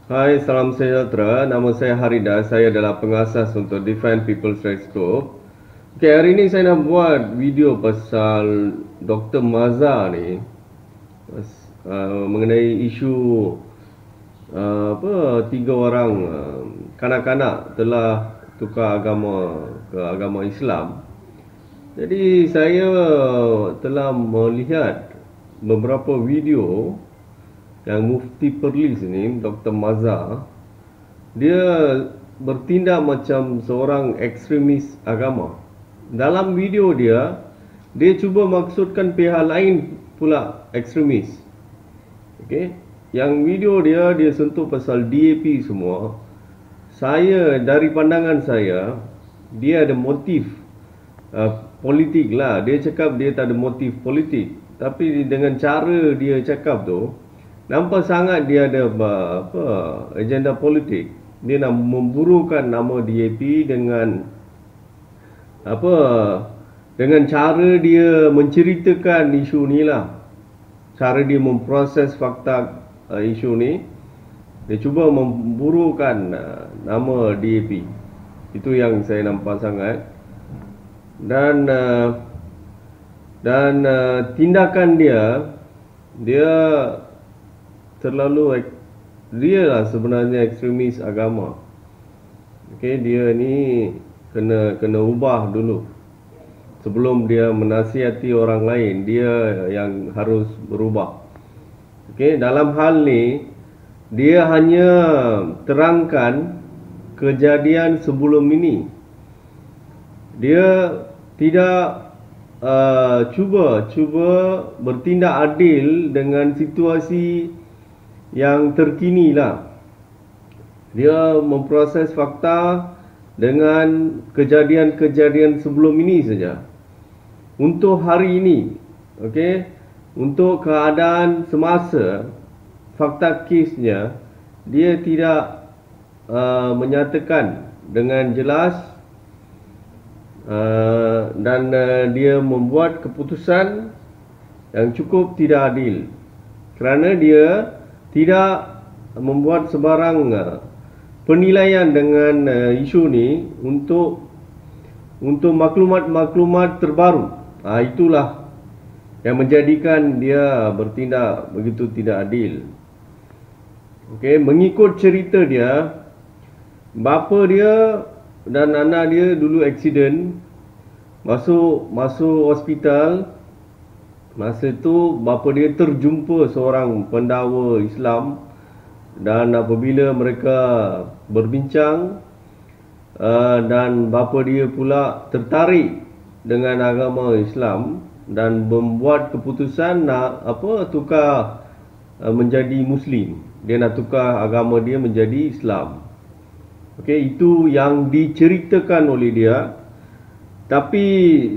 Hai, salam sejahtera. Nama saya Harida. Saya adalah pengasas untuk Defend People's Rights Group. Okay, hari ini saya nak buat video pasal Dr. Maza ni, mengenai isu tiga orang kanak-kanak telah tukar agama ke agama Islam. Jadi saya telah melihat beberapa video yang Mufti Perlis ni, Dr. Maza, dia bertindak macam seorang ekstremis agama. Dalam video dia, dia cuba maksudkan pihak lain pula ekstremis. Okey, yang video dia sentuh pasal DAP semua. Saya, dari pandangan saya, dia ada motif politik lah. Dia cakap dia tak ada motif politik, tapi dengan cara dia cakap tu, nampak sangat dia ada agenda politik. Dia nak memburukan nama DAP dengan dengan cara dia menceritakan isu ni lah. Cara dia memproses fakta isu ni, dia cuba memburukan nama DAP. Itu yang saya nampak sangat. Dan tindakan dia terlalu, dia lah sebenarnya ekstremis agama. Okey, dia ni kena ubah dulu. Sebelum dia menasihati orang lain, dia yang harus berubah. Okey, dalam hal ni dia hanya terangkan kejadian sebelum ini. Dia tidak cuba bertindak adil dengan situasi yang terkini lah. Dia memproses fakta dengan kejadian-kejadian sebelum ini saja. Untuk hari ini, okey, untuk keadaan semasa, fakta kesnya, dia tidak menyatakan dengan jelas, dan dia membuat keputusan yang cukup tidak adil, kerana dia tidak membuat sebarang penilaian dengan isu ni untuk maklumat-maklumat terbaru. Itulah yang menjadikan dia bertindak begitu tidak adil. Okey, mengikut cerita dia, bapa dia dan anak dia dulu aksiden, masuk hospital. Masa tu bapa dia terjumpa seorang pendakwa Islam, dan apabila mereka berbincang, dan bapa dia pula tertarik dengan agama Islam dan membuat keputusan nak tukar menjadi Muslim. Dia nak tukar agama dia menjadi Islam. Okey, itu yang diceritakan oleh dia. Tapi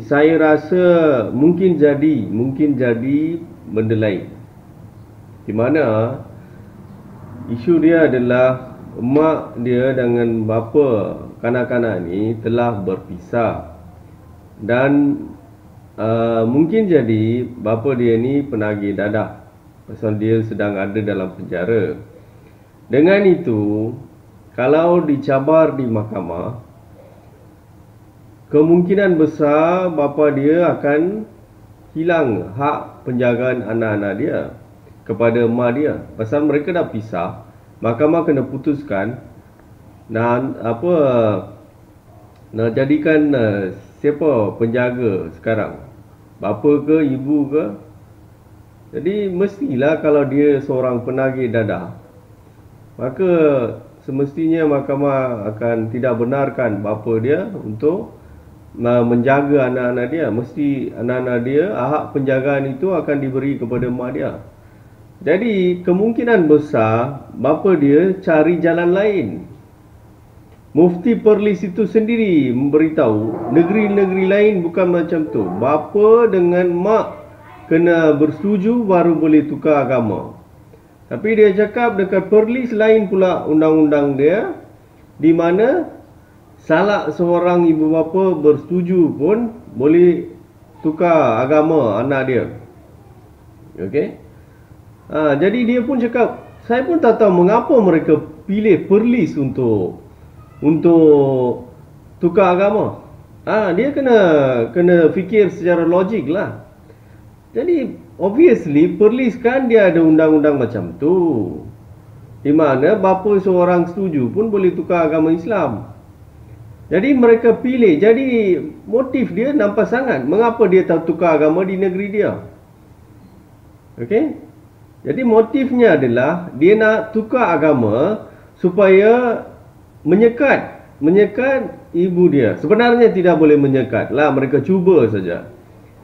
saya rasa mungkin jadi benda lain. Di mana isu dia adalah mak dia dengan bapa kanak-kanak ni telah berpisah. Dan mungkin jadi bapa dia ni penagih dadah, pasal dia sedang ada dalam penjara. Dengan itu, kalau dicabar di mahkamah, kemungkinan besar bapa dia akan hilang hak penjagaan anak-anak dia kepada mak dia. Pasal mereka dah pisah, mahkamah kena putuskan nak nak jadikan siapa penjaga sekarang, bapa ke ibu ke. Jadi mestilah kalau dia seorang penagih dadah, maka semestinya mahkamah akan tidak benarkan bapa dia untuk menjaga anak-anak dia. Mesti anak-anak dia, hak penjagaan itu akan diberi kepada mak dia. Jadi kemungkinan besar bapa dia cari jalan lain. Mufti Perlis itu sendiri memberitahu negeri-negeri lain bukan macam tu. Bapa dengan mak kena bersetuju baru boleh tukar agama. Tapi dia cakap dekat Perlis lain pula undang-undang dia, di mana salah seorang ibu bapa bersetuju pun boleh tukar agama anak dia. Okey. Jadi dia pun cakap Saya pun tak tahu mengapa mereka pilih Perlis untuk tukar agama. Dia kena fikir secara logik lah. Jadi obviously Perlis kan dia ada undang-undang macam tu, di mana bapa seorang setuju pun boleh tukar agama Islam. Jadi mereka pilih. Jadi motif dia nampak sangat mengapa dia tak tukar agama di negeri dia. Okey. Jadi motifnya adalah dia nak tukar agama supaya menyekat ibu dia. Sebenarnya tidak boleh menyekat lah, mereka cuba saja.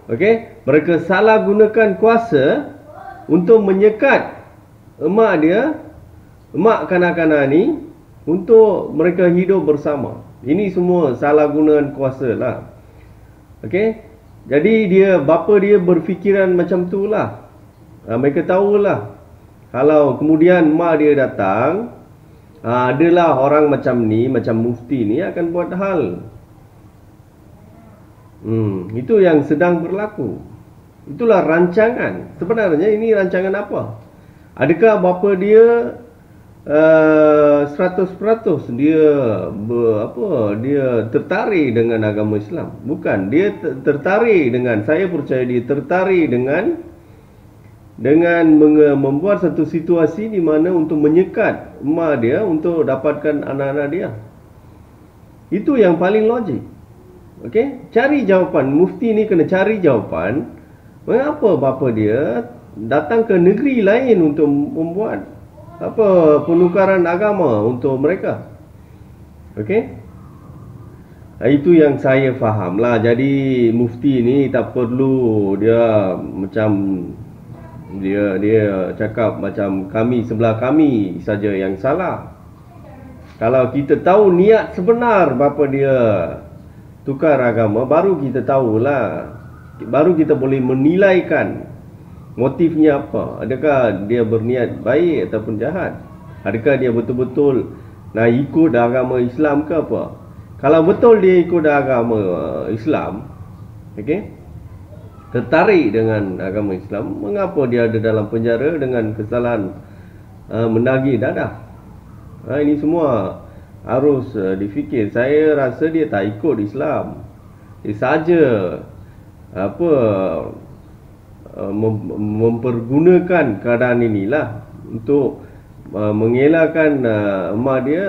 Okey, mereka salah gunakan kuasa untuk menyekat emak kanak-kanak ni untuk mereka hidup bersama. Ini semua salah gunaan kuasa lah. Okey, jadi bapa dia berfikiran macam tu lah. Mereka tahulah kalau kemudian mak dia datang, adalah orang macam ni, macam mufti ni akan buat hal. Itu yang sedang berlaku. Itulah rancangan. Sebenarnya ini rancangan apa? Adakah bapa dia 100% dia tertarik dengan agama Islam? Bukan. Dia tertarik dengan, saya percaya dia tertarik dengan membuat satu situasi di mana untuk menyekat emak dia untuk dapatkan anak-anak dia. Itu yang paling logik. Okey, cari jawapan. Mufti ni kena cari jawapan mengapa bapa dia datang ke negeri lain untuk membuat penukaran agama untuk mereka. Okey, itu yang saya faham lah. Jadi mufti ni tak perlu dia macam dia cakap macam kami sebelah kami saja yang salah. Kalau kita tahu niat sebenar bapa dia tukar agama, baru kita tahulah, baru kita boleh menilaikan motifnya apa. Adakah dia berniat baik ataupun jahat? Adakah dia betul-betul nak ikut agama Islam ke apa? Kalau betul dia ikut agama Islam, okey, tertarik dengan agama Islam, mengapa dia ada dalam penjara dengan kesalahan menagih dadah? Ini semua harus difikir. Saya rasa dia tak ikut Islam. Dia saja mempergunakan keadaan inilah untuk mengelakkan emak dia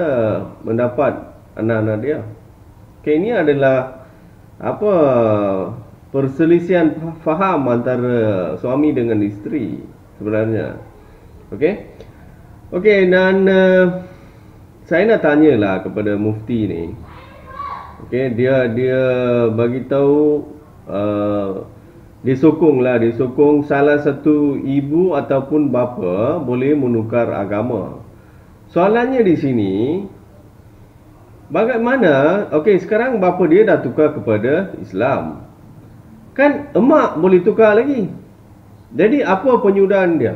mendapat anak-anak dia. Okay, ini adalah perselisihan faham antara suami dengan isteri sebenarnya. Okey, dan saya nak tanyalah kepada mufti ni. Okey, dia bagi tahu dia sokong salah satu ibu ataupun bapa boleh menukar agama. Soalannya di sini, bagaimana? Okey, sekarang bapa dia dah tukar kepada Islam. Kan emak boleh tukar lagi. Jadi apa penyudahan dia?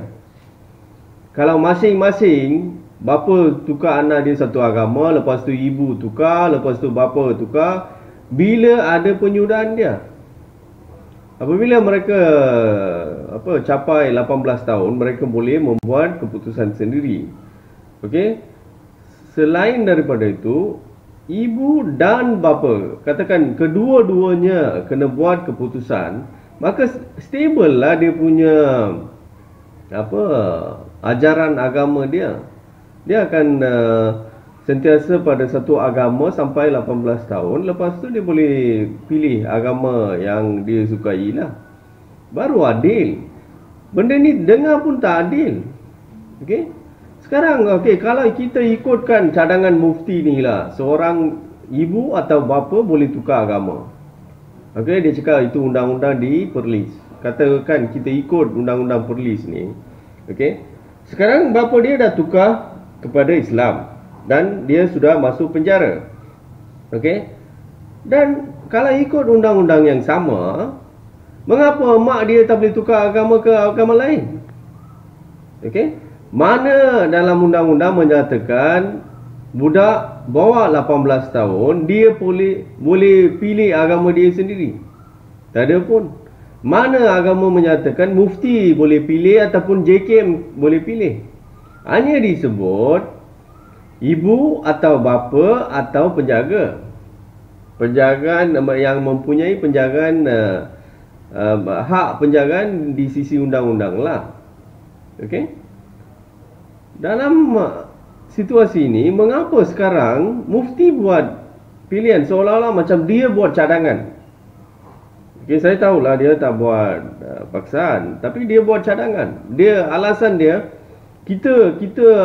Kalau masing-masing bapa tukar anak dia satu agama, lepas tu ibu tukar, lepas tu bapa tukar, bila ada penyudahan dia? Apabila mereka capai 18 tahun, mereka boleh membuat keputusan sendiri. Okey? Selain daripada itu, ibu dan bapa, katakan kedua-duanya kena buat keputusan, maka stable lah dia punya ajaran agama dia. Dia akan sentiasa pada satu agama sampai 18 tahun. Lepas tu dia boleh pilih agama yang dia sukai lah. Baru adil. Benda ni dengar pun tak adil. Okey? Sekarang kalau kita ikutkan cadangan mufti ni lah, seorang ibu atau bapa boleh tukar agama. Okey, dia cakap itu undang-undang di Perlis. Katakan kita ikut undang-undang Perlis ni. Okey. Sekarang bapa dia dah tukar kepada Islam dan dia sudah masuk penjara. Okey. Dan kalau ikut undang-undang yang sama, mengapa mak dia tak boleh tukar agama ke agama lain? Okey. Mana dalam undang-undang menyatakan budak bawah 18 tahun dia boleh pilih agama dia sendiri? Tak ada pun. Mana agama menyatakan mufti boleh pilih ataupun JKM boleh pilih? hanya disebut ibu atau bapa atau penjaga. Penjagaan yang mempunyai penjagaan hak penjagaan di sisi undang-undang lah. Okey. Dalam situasi ini, mengapa sekarang mufti buat pilihan seolah-olah macam dia buat cadangan? Okey, saya tahulah dia tak buat paksaan, tapi dia buat cadangan. Alasan dia, kita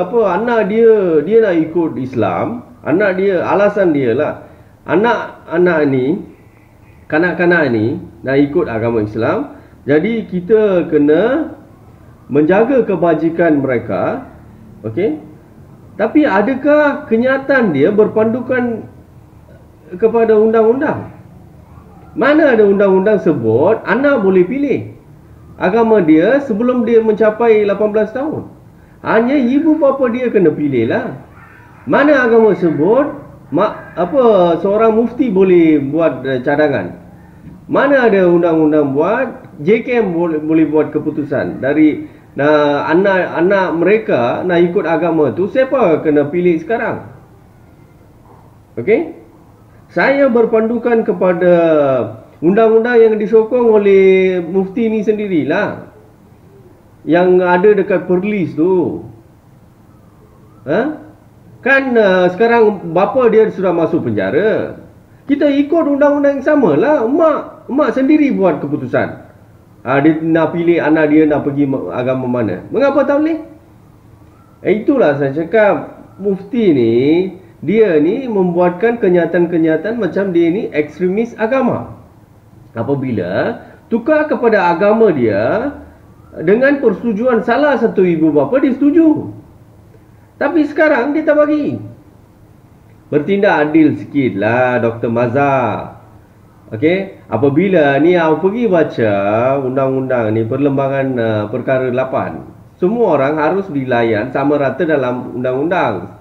anak dia nak ikut Islam, anak dia, alasan dia lah, anak-anak ni, kanak-kanak ni nak ikut agama Islam, jadi kita kena menjaga kebajikan mereka. Okey. Tapi adakah kenyataan dia berpandukan kepada undang-undang? Mana ada undang-undang sebut anak boleh pilih agama dia sebelum dia mencapai 18 tahun? Hanya ibu bapa dia kena pilih lah. Mana agama sebut seorang mufti boleh buat cadangan? Mana ada undang-undang buat JKM boleh buat keputusan dari anak mereka nak ikut agama tu, siapa kena pilih sekarang? Okey? Saya berpandukan kepada undang-undang yang disokong oleh mufti ni sendirilah, yang ada dekat Perlis tu. Kan sekarang bapa dia sudah masuk penjara. Kita ikut undang-undang yang sama lah. Mak sendiri buat keputusan. Dia nak pilih anak dia nak pergi agama mana. Mengapa tak boleh? Itulah saya cakap, mufti ni, dia ni membuatkan kenyataan-kenyataan macam dia ni ekstremis agama. Apabila tukar kepada agama dia dengan persetujuan salah satu ibu bapa, dia setuju. Tapi sekarang dia tak bagi. Bertindak adil sikit lah Dr. Mazhar. Okey, apabila ni awak pergi baca undang-undang ni, perlembagan perkara 8, semua orang harus dilayan sama rata dalam undang-undang.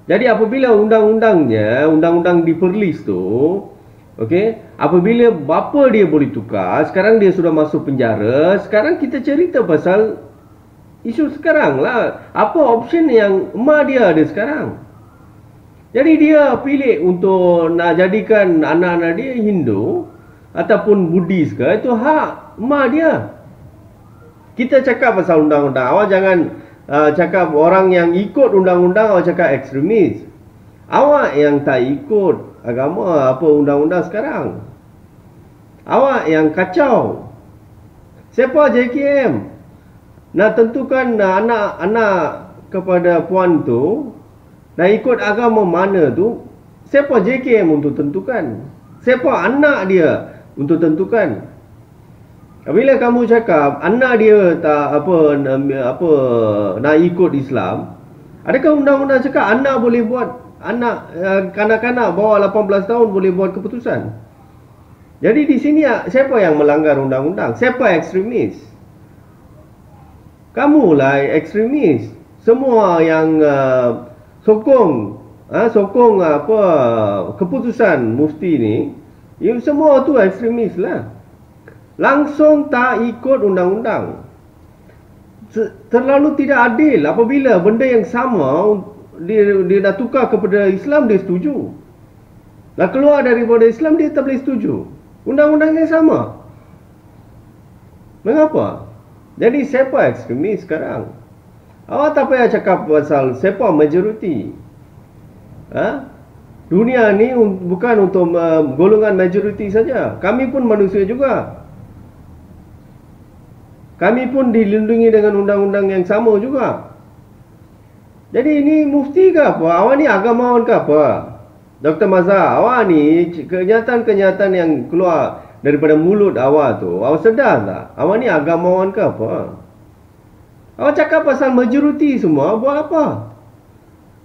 Jadi apabila undang-undang di Perlis tu, okey, apabila bapa dia boleh tukar, sekarang dia sudah masuk penjara, sekarang kita cerita pasal isu sekarang lah. Apa option yang emak dia ada sekarang? Jadi dia pilih untuk nak jadikan anak-anak dia Hindu ataupun Buddhis ke, itu hak emak dia. Kita cakap pasal undang-undang, awak jangan cakap orang yang ikut undang-undang awak cakap ekstremis. Awak yang tak ikut agama undang-undang sekarang, awak yang kacau. Siapa JKM nak tentukan anak-anak kepada puan tu nak ikut agama mana tu? Siapa JKM untuk tentukan? Siapa anak dia untuk tentukan? Bila kamu cakap anak dia tak nak ikut Islam, adakah undang-undang cakap anak boleh buat, kanak-kanak bawah 18 tahun boleh buat keputusan? Jadi di sini siapa yang melanggar undang-undang? Siapa ekstremis? Kamulah ekstremis. Semua yang sokong keputusan mufti ni, semua tu ekstremis lah. Langsung tak ikut undang-undang. Terlalu tidak adil apabila benda yang sama dia nak tukar kepada Islam, dia setuju. Nak keluar daripada Islam, dia tak boleh setuju. Undang-undang yang sama. Mengapa? Jadi siapa ekstremis sekarang? Awak tak payah cakap pasal siapa majoriti. Dunia ni bukan untuk golongan majoriti saja. Kami pun manusia juga. Kami pun dilindungi dengan undang-undang yang sama juga. Jadi ini mufti ke apa? Awak ni agamawan ke apa? Dr. Mazhar, awak ni kenyataan-kenyataan yang keluar daripada mulut awak tu, awak sedar tak? Awak ni agamawan ke apa? Awak cakap pasal majoriti semua, buat apa?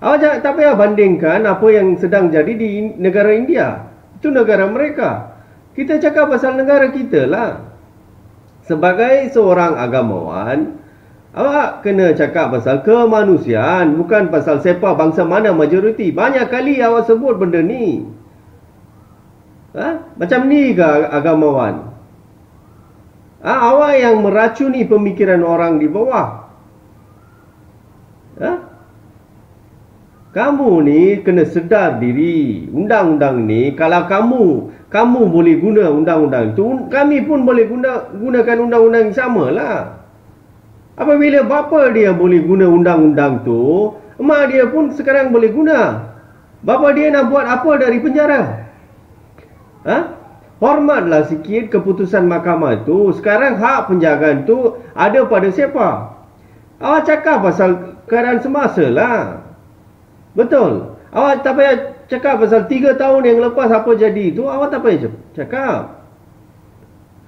Awak tak payah bandingkan apa yang sedang jadi di negara India. Itu negara mereka. Kita cakap pasal negara kita lah. Sebagai seorang agamawan, awak kena cakap pasal kemanusiaan, bukan pasal siapa bangsa mana majoriti. Banyak kali awak sebut benda ni. Macam ni ke agamawan? Awak yang meracuni pemikiran orang di bawah. Ha? Kamu ni kena sedar diri. Undang-undang ni, kalau kamu boleh guna undang-undang tu, kami pun boleh gunakan undang-undang yang sama lah. Apabila bapa dia boleh guna undang-undang tu, mak dia pun sekarang boleh guna. Bapa dia nak buat apa dari penjara? Ha? Hormatlah sikit keputusan mahkamah tu. Sekarang hak penjagaan tu ada pada siapa? Awak cakap pasal keadaan semasa lah. Betul. Awak tak payah cakap pasal 3 tahun yang lepas apa jadi tu. Awak tak payah cakap.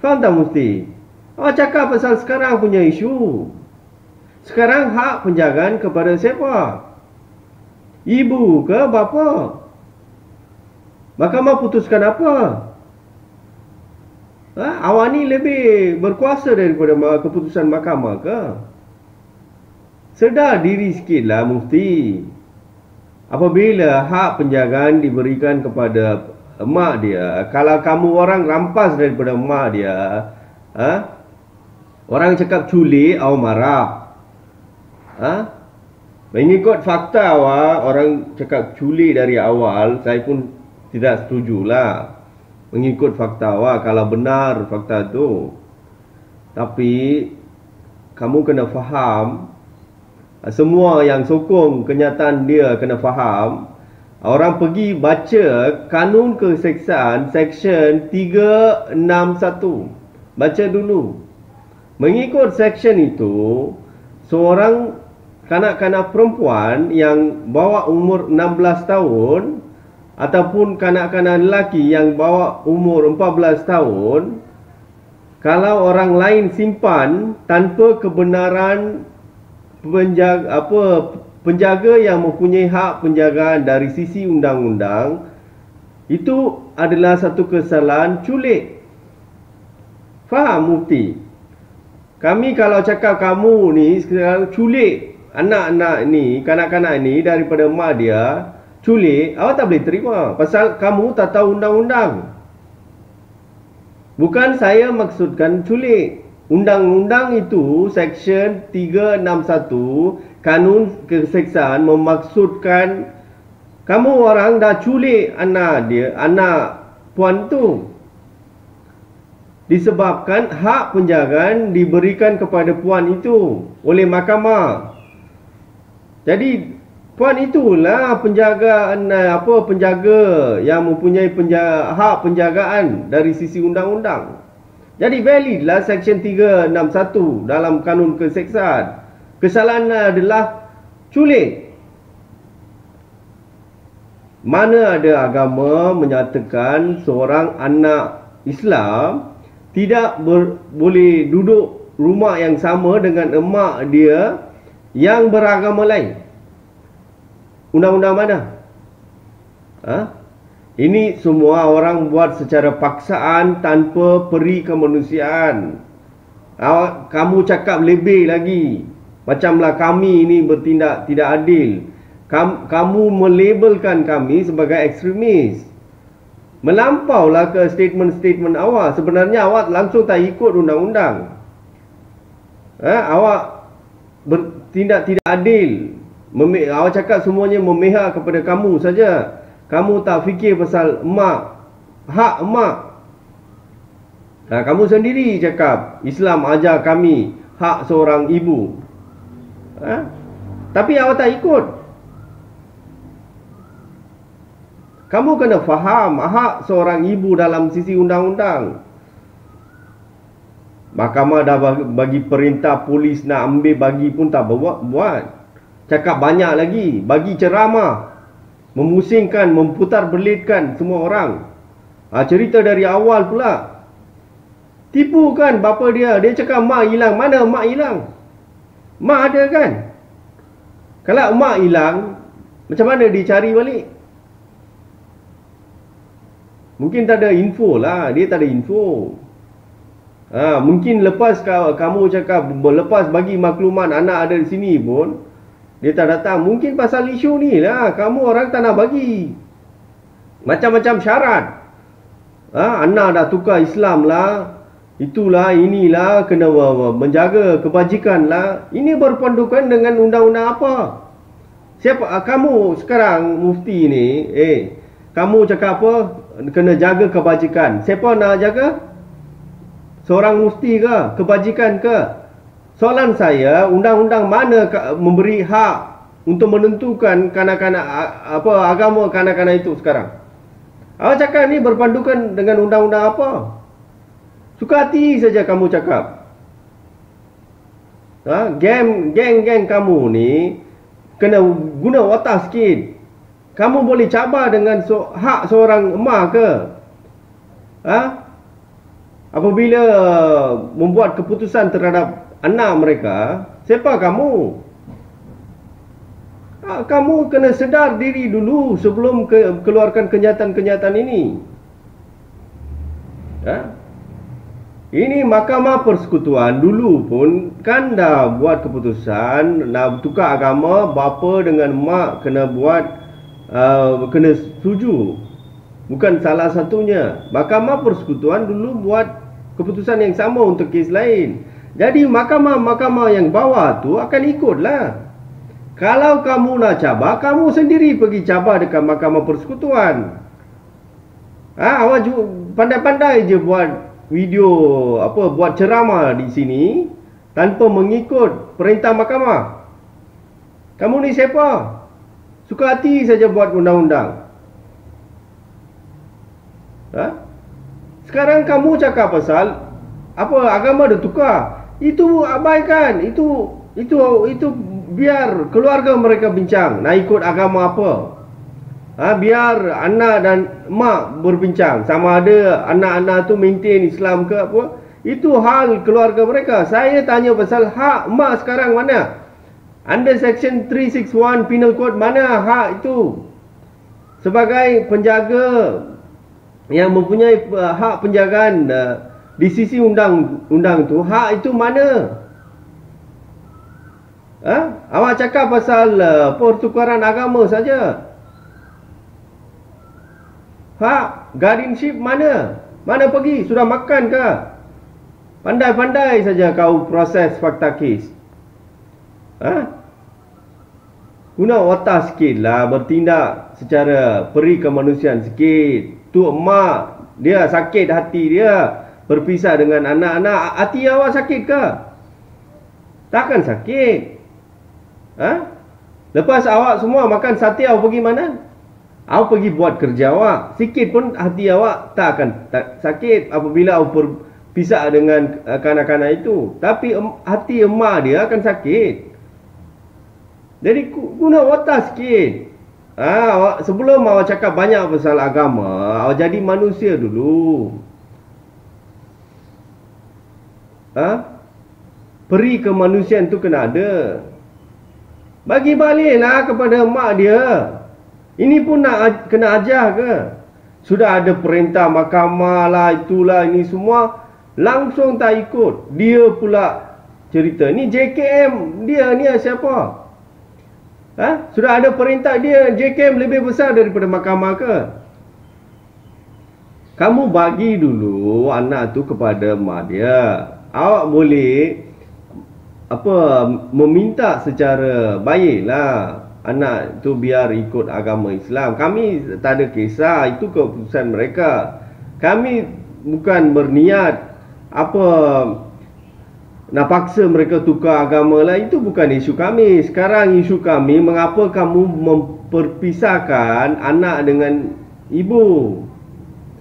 Faham tak Mufti? Awak cakap pasal sekarang punya isu. Sekarang hak penjagaan kepada siapa? Ibu ke bapa? Mahkamah putuskan apa? Awak ni lebih berkuasa daripada keputusan mahkamah ke? Sedar diri sikitlah Mufti. Apabila hak penjagaan diberikan kepada mak dia, kalau kamu orang rampas daripada mak dia, orang cakap culik, awak marah. Mengikut fakta awak, orang cakap culik dari awal, saya pun tidak setujulah. Mengikut fakta awak, kalau benar fakta tu. Tapi kamu kena faham, semua yang sokong kenyataan dia kena faham. Orang pergi baca Kanun Keseksaan Seksyen 361. Baca dulu. Mengikut seksyen itu, seorang kanak-kanak perempuan yang bawah umur 16 tahun ataupun kanak-kanak lelaki yang bawah umur 14 tahun, kalau orang lain simpan tanpa kebenaran penjaga yang mempunyai hak penjagaan dari sisi undang-undang, itu adalah satu kesalahan culik. Faham Mufti? Kami kalau cakap kamu ni sekarang culik anak-anak ni, kanak-kanak ni daripada mak dia, culik, awak tak boleh terima pasal kamu tak tahu undang-undang. Bukan saya maksudkan culik. Undang-undang itu Seksyen 361 Kanun Keseksaan memaksudkan kamu orang dah culik anak puan tu. Disebabkan hak penjagaan diberikan kepada puan itu oleh mahkamah. Jadi puan itulah penjaga yang mempunyai hak penjagaan dari sisi undang-undang. Jadi valid lah Seksyen 361 dalam Kanun Keseksaan. Kesalahan adalah culik. Mana ada agama menyatakan seorang anak Islam tidak boleh duduk rumah yang sama dengan emak dia yang beragama lain? Undang-undang mana? Ini semua orang buat secara paksaan tanpa peri kemanusiaan. Kamu cakap lebih lagi. Macamlah kami ini bertindak tidak adil. Kamu melabelkan kami sebagai ekstremis. Melampaulah ke statement-statement awak. Sebenarnya awak langsung tak ikut undang-undang. Awak bertindak tidak adil. Awak cakap semuanya memihak kepada kamu saja. Kamu tak fikir pasal emak, hak emak. Kamu sendiri cakap Islam ajar kami hak seorang ibu. Tapi awak tak ikut. Kamu kena faham hak seorang ibu dalam sisi undang-undang. Mahkamah dah bagi perintah polis nak ambil bagi pun tak buat. Cakap banyak lagi, bagi ceramah, memusingkan, memputar belitkan semua orang. Cerita dari awal pula. Tipu kan bapa dia. Dia cakap mak hilang. Mana mak hilang? Mak ada kan? Kalau mak hilang, macam mana dicari balik? Mungkin tak ada info lah. Dia tak ada info. Mungkin lepas kamu cakap, lepas bagi makluman anak ada di sini pun, dia tak datang. Mungkin pasal isu ni lah. Kamu orang tak nak bagi. Macam-macam syarat. Anak dah tukar Islam lah. itulah, inilah, kena menjaga kebajikan lah. Ini berpandukan dengan undang-undang apa? Siapa kamu sekarang mufti ni? Kamu cakap apa? Kena jaga kebajikan. Siapa nak jaga? Seorang mufti ke? Kebajikan ke? Soalan saya, undang-undang mana memberi hak untuk menentukan kanak-kanak apa agama kanak-kanak itu sekarang? Awak cakap ni berpandukan dengan undang-undang apa? Suka hati saja kamu cakap. Geng-geng kamu ni kena guna otak sikit. Kamu boleh cabar dengan hak seorang emak ke? Apabila membuat keputusan terhadap anak mereka, siapa kamu? Kamu kena sedar diri dulu sebelum keluarkan kenyataan-kenyataan ini. Ini Mahkamah Persekutuan dulu pun kan dah buat keputusan nak tukar agama, bapa dengan mak kena buat kena setuju. Bukan salah satunya. Mahkamah Persekutuan dulu buat keputusan yang sama untuk kes lain. Jadi mahkamah-mahkamah yang bawah tu akan ikutlah. Kalau kamu nak cabar, kamu sendiri pergi cabar dekat Mahkamah Persekutuan. Awak pandai-pandai je buat video buat ceramah di sini tanpa mengikut perintah mahkamah. Kamu ni siapa? Suka hati saja buat undang-undang. Sekarang kamu cakap pasal agama dah tukar. Itu abaikan. Itu biar keluarga mereka bincang nak ikut agama apa. Biar anak dan mak berbincang sama ada anak-anak tu maintain Islam ke apa. Itu hal keluarga mereka. Saya tanya pasal hak mak sekarang mana? Under Section 361 Penal Code mana hak itu? Sebagai penjaga yang mempunyai hak penjagaan di sisi undang-undang tu, hak itu mana? Awak cakap pasal pertukaran agama saja. Guardianship mana? Mana pergi? Sudah makan ke? Pandai-pandai saja kau proses fakta kes. Guna otak sikit lah, bertindak secara peri kemanusiaan sikit. Tu emak, dia sakit hati dia berpisah dengan anak-anak. Hati awak sakit ke? Takkan sakit. Lepas awak semua makan sate, awak pergi mana? Awak pergi buat kerja awak. Sikit pun hati awak tak akan sakit apabila awak berpisah dengan kanak-kanak itu. Tapi hati emak dia akan sakit. Jadi guna otak sikit. Sebelum awak cakap banyak pasal agama, awak jadi manusia dulu. Peri kemanusiaan tu kena ada. Bagi baliklah kepada mak dia. Ini pun nak kena ajar ke? Sudah ada perintah mahkamah lah, itulah, ini semua. Langsung tak ikut. Dia pula cerita. Ni JKM, dia ni siapa? Sudah ada perintah dia, JKM lebih besar daripada mahkamah ke? Kamu bagi dulu anak tu kepada mak dia. Awak boleh meminta secara baiklah anak tu biar ikut agama Islam. Kami tak ada kisah, itu keputusan mereka. Kami bukan berniat nak paksa mereka tukar agama lah. Itu bukan isu kami. Sekarang isu kami, mengapa kamu memperpisahkan anak dengan ibu?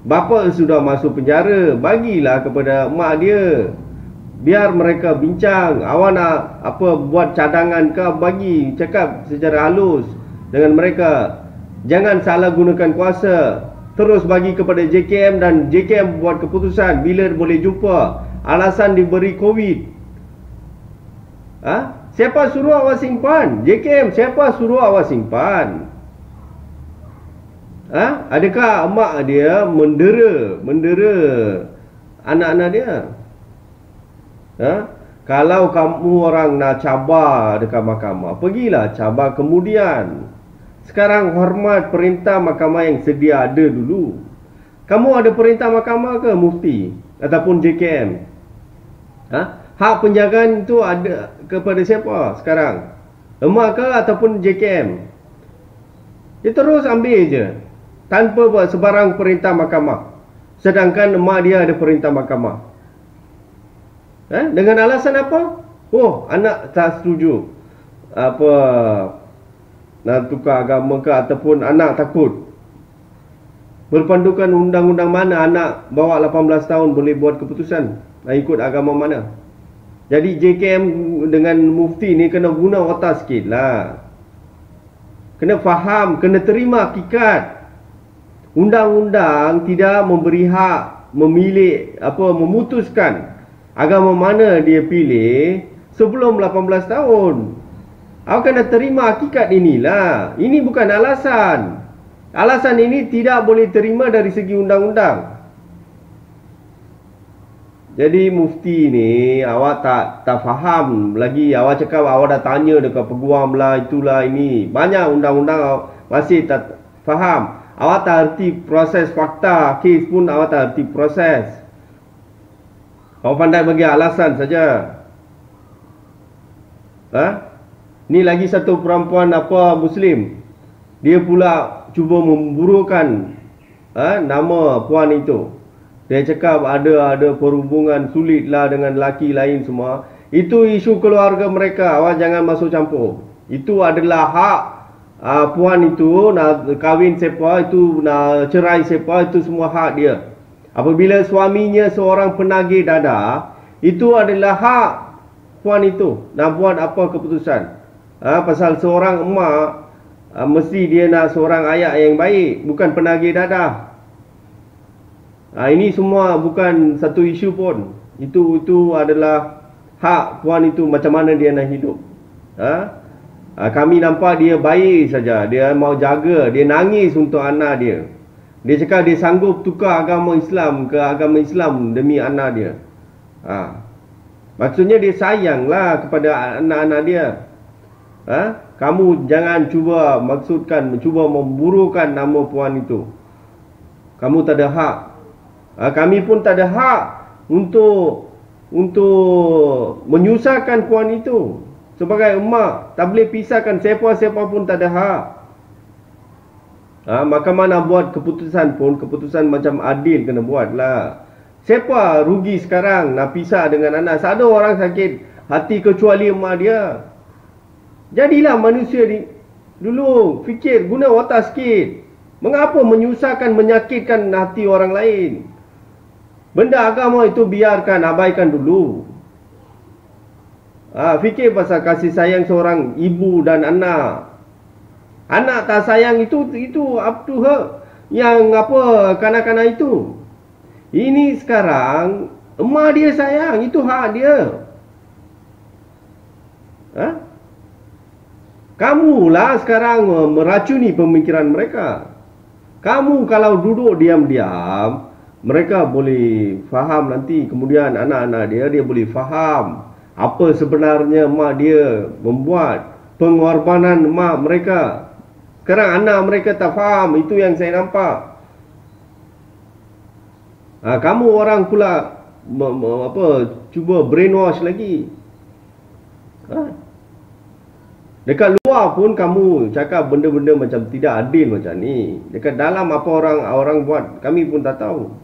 Bapa sudah masuk penjara, bagilah kepada mak dia. Biar mereka bincang. Awak nak buat cadangan ke, bagi, cakap secara halus dengan mereka. Jangan salah gunakan kuasa. Terus bagi kepada JKM dan JKM buat keputusan bila boleh jumpa. Alasan diberi COVID. Siapa suruh awak simpan? JKM, siapa suruh awak simpan? Adakah emak dia mendera anak-anak dia? Kalau kamu orang nak cabar dekat mahkamah, pergilah cabar kemudian. Sekarang hormat perintah mahkamah yang sedia ada dulu. Kamu ada perintah mahkamah ke, mufti? ataupun JKM. Hak penjagaan itu ada kepada siapa sekarang? Emak ke ataupun JKM? Dia terus ambil je tanpa buat sebarang perintah mahkamah, sedangkan emak dia ada perintah mahkamah. Dengan alasan apa? Oh, anak tak setuju apa nak tukar agama ke, ataupun anak takut. Berpandukan undang-undang mana anak bawah 18 tahun boleh buat keputusan nak ikut agama mana? Jadi JKM dengan mufti ni kena guna otak sikit lah. Kena faham, kena terima hakikat. Undang-undang tidak memberi hak memilih memutuskan agama mana dia pilih sebelum 18 tahun. Awak kena terima hakikat inilah. Ini bukan alasan. Alasan ini tidak boleh terima dari segi undang-undang. Jadi mufti ni awak tak faham lagi. Awak cakap awak dah tanya dekat peguam lah, itulah ini. Banyak undang-undang awak masih tak faham. Awak tak erti proses fakta kes pun, awak tak erti proses. Awak pandai bagi alasan saja. Ni lagi satu perempuan Muslim. Dia pula cuba memburukan nama puan itu. Dia cakap ada perhubungan sulit lah dengan lelaki lain semua. Itu isu keluarga mereka. Awak jangan masuk campur. Itu adalah hak puan itu. Nak kahwin siapa, itu nak cerai siapa, itu semua hak dia. Apabila suaminya seorang penagih dadah, itu adalah hak puan itu nak buat apa keputusan. Pasal seorang emak mesti dia nak seorang ayah yang baik, bukan penagih dadah. Ini semua bukan satu isu pun. Itu adalah hak puan itu, macam mana dia nak hidup. Kami nampak dia baik saja. Dia mau jaga, dia nangis untuk anak dia. Dia cakap dia sanggup tukar agama Islam ke agama Islam demi anak dia. Maksudnya dia sayanglah kepada anak-anak dia. Kamu jangan cuba cuba memburukan nama puan itu. Kamu tak ada hak. Kami pun tak ada hak untuk menyusahkan puan itu. Sebagai emak, tak boleh pisahkan, siapa-siapa pun tak ada hak. Mahkamah nak buat keputusan pun, keputusan macam adil kena buat lah. Siapa rugi sekarang nak pisah dengan anak? Tak ada orang sakit hati kecuali emak dia. Jadilah manusia ni dulu fikir, guna otak sikit. Mengapa menyusahkan, menyakitkan hati orang lain? Benda agama itu biarkan, abaikan dulu. Fikir pasal kasih sayang seorang ibu dan anak. Anak tak sayang itu up to her. Yang kanak-kanak itu. Ini sekarang emak dia sayang, itu hak dia. Kamulah sekarang meracuni pemikiran mereka. Kamu kalau duduk diam-diam, mereka boleh faham nanti. Kemudian anak-anak dia boleh faham apa sebenarnya mak dia membuat, pengorbanan mak mereka. Sekarang anak mereka tak faham. Itu yang saya nampak. Kamu orang pula cuba brainwash lagi. Dekat luar pun kamu cakap benda-benda macam tidak adil macam ni. Dekat dalam apa orang buat, kami pun tak tahu.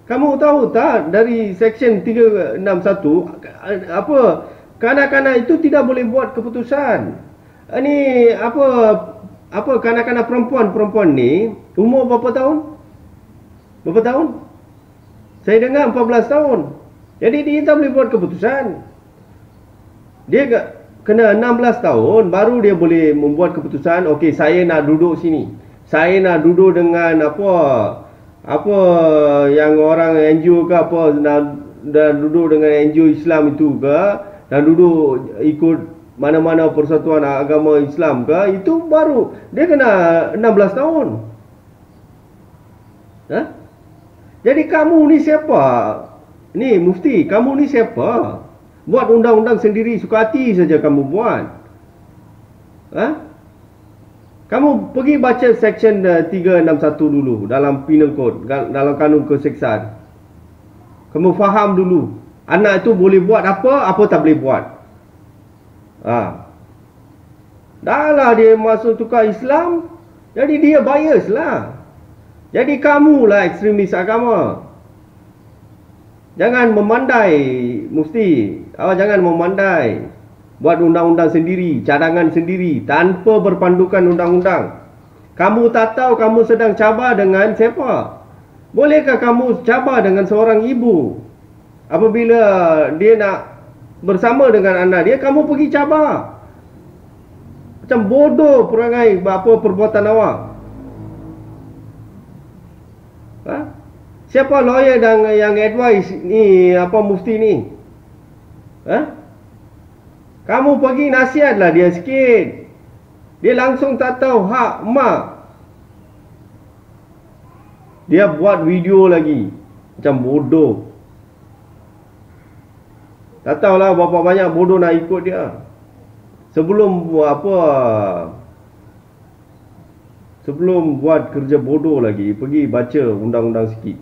Kamu tahu tak dari Seksyen 361 kanak-kanak itu tidak boleh buat keputusan. Ini kanak-kanak perempuan ni umur berapa tahun? Berapa tahun? Saya dengar 14 tahun. Jadi dia tak boleh buat keputusan. Dia kena 16 tahun baru dia boleh membuat keputusan. Okey, saya nak duduk sini. Saya nak duduk dengan apa yang orang NGO ke dan duduk dengan NGO Islam itu ke, dan duduk ikut mana-mana persatuan agama Islam ke, itu baru dia kena 16 tahun. Jadi kamu ni siapa? Ni mufti, kamu ni siapa? Buat undang-undang sendiri, suka hati saja kamu buat. Kamu pergi baca section 361 dulu dalam penal code, dalam kanun keseksaan. Kamu faham dulu, anak itu boleh buat apa, apa tak boleh buat. Dah lah dia masuk tukar Islam, jadi dia bias lah. Jadi kamulah ekstremis agama. Jangan memandai, Mufti. Jangan memandai. Buat undang-undang sendiri, cadangan sendiri, tanpa berpandukan undang-undang. Kamu tak tahu kamu sedang cabar dengan siapa. Bolehkah kamu cabar dengan seorang ibu? Apabila dia nak bersama dengan anak dia, kamu pergi cabar. Macam bodoh perangai apa perbuatan awak. Siapa lawyer yang advise ni, apa Mufti ni? Kamu pergi nasihatlah dia sikit. Dia langsung tak tahu hak mak. Dia buat video lagi. Macam bodoh. Tak tahulah berapa banyak bodoh nak ikut dia. Sebelum buat kerja bodoh lagi, pergi baca undang-undang sikit.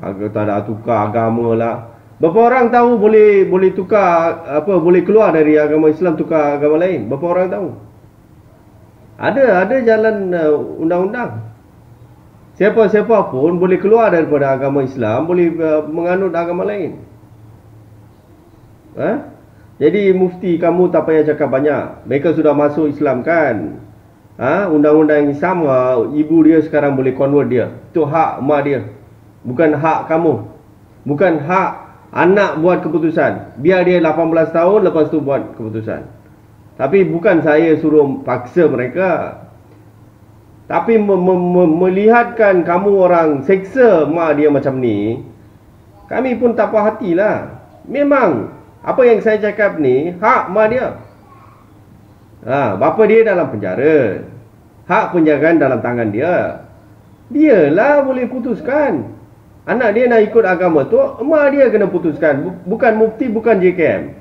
Agak tak ada tukar agama lah. Berapa orang tahu boleh tukar boleh keluar dari agama Islam tukar agama lain? Berapa orang tahu? Ada jalan undang-undang. Siapa-siapa pun boleh keluar daripada agama Islam, boleh menganut agama lain. Jadi Mufti, kamu tak payah cakap banyak. Mereka sudah masuk Islam kan? Undang-undang yang sama, ibu dia sekarang boleh convert dia. Itu hak mak dia. Bukan hak kamu. Bukan hak anak buat keputusan. Biar dia 18 tahun, lepas tu buat keputusan. Tapi bukan saya suruh paksa mereka. Tapi melihatkan kamu orang seksa mak dia macam ni, kami pun tak puas hatilah. Memang apa yang saya cakap ni hak mak dia. Bapa dia dalam penjara. Hak penjagaan dalam tangan dia. Dialah boleh putuskan. Anak dia nak ikut agama tu, mak dia kena putuskan. Bukan Mufti, bukan JKM.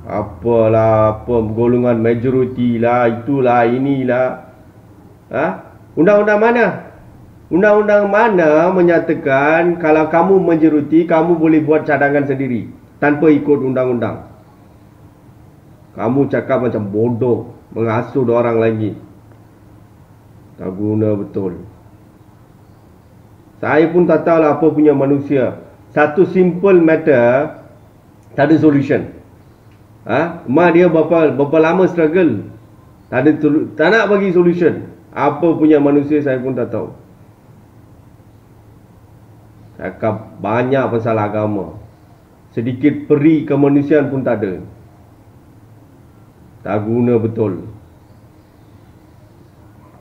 Apalah, golongan majoriti lah, itulah, inilah. Undang-undang mana? Undang-undang mana menyatakan kalau kamu majoriti, kamu boleh buat cadangan sendiri tanpa ikut undang-undang? Kamu cakap macam bodoh, mengasuh orang lagi. Tak guna betul. Saya pun tak tahu lah apa punya manusia. Satu simple matter, tak ada solution. Mak dia berapa lama struggle, tak nak bagi solution. Apa punya manusia saya pun tak tahu. Cakap banyak pasal agama, sedikit peri kemanusiaan pun tak ada. Tak guna betul.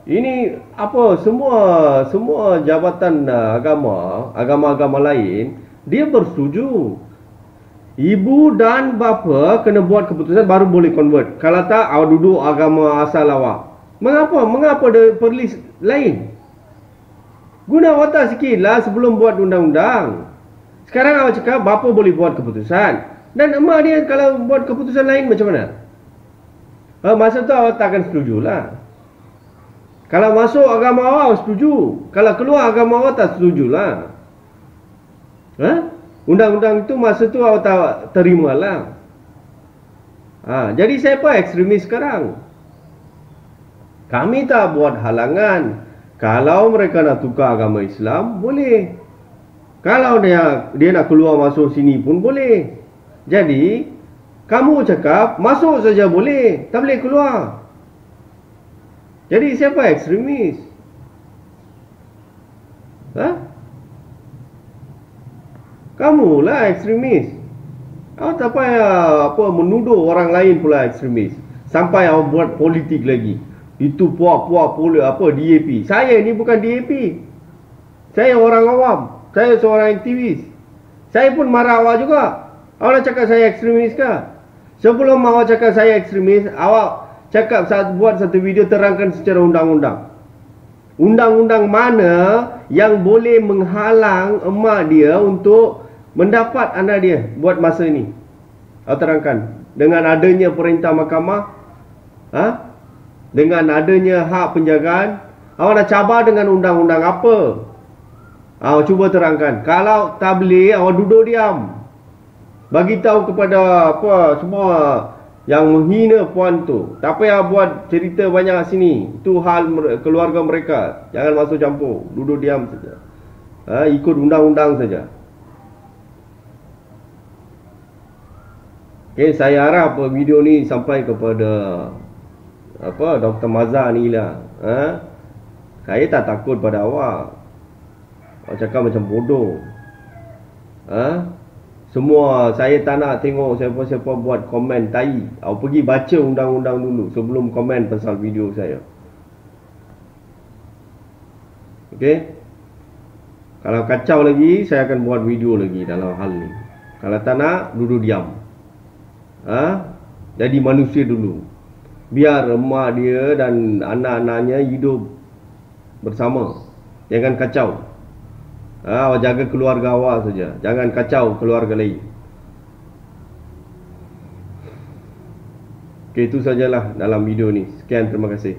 Ini apa, semua jabatan agama-agama lain, dia bersetuju. Ibu dan bapa kena buat keputusan baru boleh convert. Kalau tak, awak duduk agama asal awak. Mengapa ada perlis lain? Guna watak sikit lah sebelum buat undang-undang. Sekarang awak cakap bapa boleh buat keputusan, dan emak dia kalau buat keputusan lain macam mana? Masa tu awak takkan setuju lah. Kalau masuk agama awak setuju, kalau keluar agama awak tak setuju lah. Undang-undang itu masa tu awak tak terima lah. Jadi siapa ekstremis sekarang? Kami tak buat halangan. Kalau mereka nak tukar agama Islam, boleh. Kalau dia nak keluar masuk sini pun boleh. Jadi kamu cakap masuk saja boleh, tak boleh keluar. Jadi siapa ekstremis? Kamulah ekstremis. Awak tak payah menuduh orang lain pula ekstremis. Sampai awak buat politik lagi. Itu puak-puak pula DAP. Saya ni bukan DAP. Saya orang awam. Saya seorang aktivis. Saya pun marah awak juga. Awak nak cakap saya ekstremis ke? Sebelum awak cakap saya ekstremis, awak cakap buat satu video terangkan secara undang-undang. Undang-undang mana yang boleh menghalang emak dia untuk mendapat anak dia buat masa ini? Awak terangkan. dengan adanya perintah mahkamah, dengan adanya hak penjagaan, awak nak cabar dengan undang-undang apa? Awak cuba terangkan. Kalau tak boleh, awak duduk diam. Bagi tahu kepada apa semua yang menghina puan tu, tak payah buat cerita banyak sini. Itu hal keluarga mereka. Jangan masuk campur. Duduk diam saja. Ikut undang-undang saja. Okay, saya harap video ni sampai kepada Dr. Mazhar ni lah. Saya tak takut pada awak. Awak cakap macam bodoh. Semua saya tak nak tengok siapa-siapa buat komen tai. Awak pergi baca undang-undang dulu sebelum komen pasal video saya. Okey. Kalau kacau lagi, saya akan buat video lagi dalam hal ni. Kalau tak nak, duduk diam. Jadi manusia dulu. Biar emak dia dan anak-anaknya hidup bersama. Jangan kacau. Awak jaga keluarga awak saja. Jangan kacau keluarga lain. Okay, itu sajalah dalam video ni. Sekian, terima kasih.